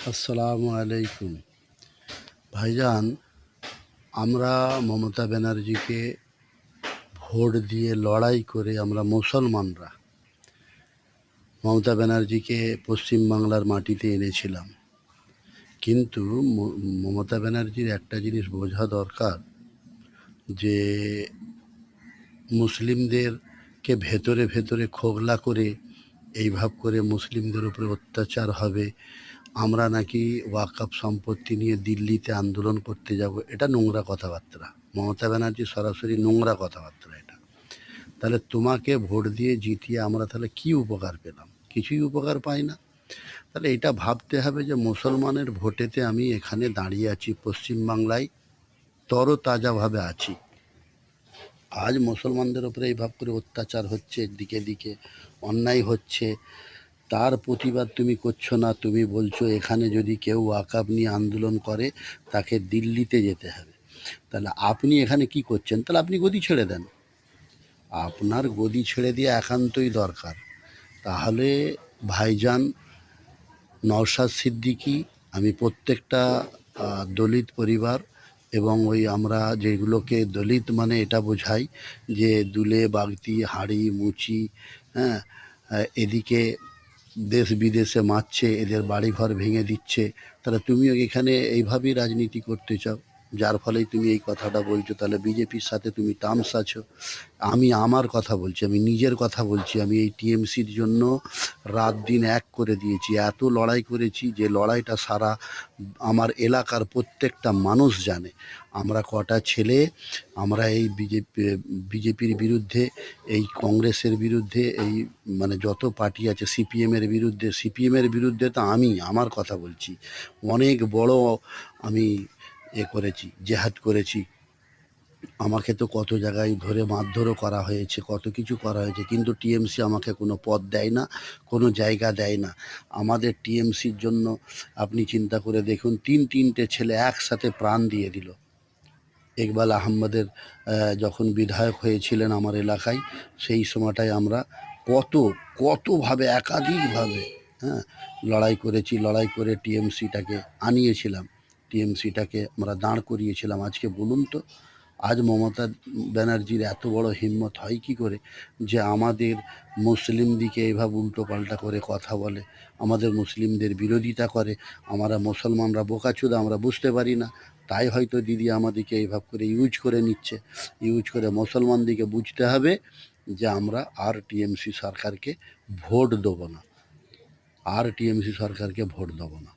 আসসালামু আলাইকুম ভাইজান। আমরা মমতা ব্যানার্জিকে ভোট দিয়ে লড়াই করে আমরা মুসলমানরা মমতা ব্যানার্জিকে পশ্চিমবাংলার মাটিতে এনেছিলাম। কিন্তু মমতা ব্যানার্জির একটা জিনিস বোঝা দরকার, যে মুসলিমদেরকে ভেতরে ভেতরে খোগলা করে এইভাবে করে মুসলিমদের উপরে অত্যাচার হবে, আমরা নাকি ওয়াকফ সম্পত্তি নিয়ে দিল্লিতে আন্দোলন করতে যাব, এটা নোংরা কথাবার্তা। মমতা ব্যানার্জি সরাসরি নোংরা কথাবার্তা এটা। তাহলে তোমাকে ভোট দিয়ে জিতিয়ে আমরা তাহলে কি উপকার পেলাম? কিছুই উপকার পাই না। তাহলে এটা ভাবতে হবে যে মুসলমানের ভোটেতে আমি এখানে দাঁড়িয়ে আছি, পশ্চিমবাংলায় তরতাজাভাবে আছি। আজ মুসলমানদের উপরে এইভাবে করে অত্যাচার হচ্ছে, দিকে দিকে অন্যায় হচ্ছে, তার প্রতিবাদ তুমি করছো না। তুমি বলছো এখানে যদি কেউ ওয়াকফ নিয়ে আন্দোলন করে তাকে দিল্লিতে যেতে হবে। তাহলে আপনি এখানে কি করছেন? তাহলে আপনি গদি ছেড়ে দেন। আপনার গদি ছেড়ে দিয়ে একান্তই দরকার। তাহলে ভাইজান নওশাদ সিদ্দিকী, আমি প্রত্যেকটা দলিত পরিবার এবং ওই আমরা যেগুলোকে দলিত মানে এটা বোঝাই যে দুলে বাগদি হাঁড়ি মুচি, হ্যাঁ, এদিকে দেশ বিদেশে মারছে, এদের বাড়িঘর ভেঙে দিচ্ছে। তাহলে তুমিও এখানে এইভাবেই রাজনীতি করতে চাও, যার ফলেই তুমি এই কথাটা বলছো। তাহলে বিজেপির সাথে তুমি টার্মস আছো। আমি আমার কথা বলছি, আমি নিজের কথা বলছি। আমি এই টিএমসির জন্য রাত দিন এক করে দিয়েছি, এত লড়াই করেছি যে লড়াইটা সারা আমার এলাকার প্রত্যেকটা মানুষ জানে। আমরা কটা ছেলে, আমরা এই বিজেপির বিরুদ্ধে, এই কংগ্রেসের বিরুদ্ধে, এই মানে যত পার্টি আছে, সিপিএমের বিরুদ্ধে তো আমি আমার কথা বলছি, অনেক বড় আমি করেছি, জেহাদ করেছি। আমাকে তো কত জায়গায় ধরে মারধরও করা হয়েছে, কত কিছু করা হয়েছে, কিন্তু টিএমসি আমাকে কোনো পদ দেয় না, কোনো জায়গা দেয় না। আমাদের টিএমসির জন্য আপনি চিন্তা করে দেখুন, তিনটে ছেলে একসাথে প্রাণ দিয়ে দিল। ইকবাল আহমেদের যখন বিধায়ক হয়েছিলেন আমার এলাকায়, সেই সময়টায় আমরা কতভাবে একাধিকভাবে, হ্যাঁ, লড়াই করে টিএমসিটাকে আনিয়েছিলাম, টিএমসিটাকে আমরা দাঁড় করিয়েছিলাম। আজকে বলুন তো, আজ মমতা ব্যানার্জির এত বড় হিম্মত হয় কি করে যে আমাদের মুসলিম দিকে এইভাবে উল্টো পাল্টা করে কথা বলে, আমাদের মুসলিমদের বিরোধিতা করে। আমরা মুসলমানরা বোকাচোদা, আমরা বুঝতে পারি না। তাই হয়তো দিদি আমাদেরকে এইভাবে করে ইউজ করে নিচ্ছে। ইউজ করে মুসলমানদিকে বুঝতে হবে যে আমরা আর টিএমসি সরকারকে ভোট দেবো না, আর টিএমসি সরকারকে ভোট দেবো না।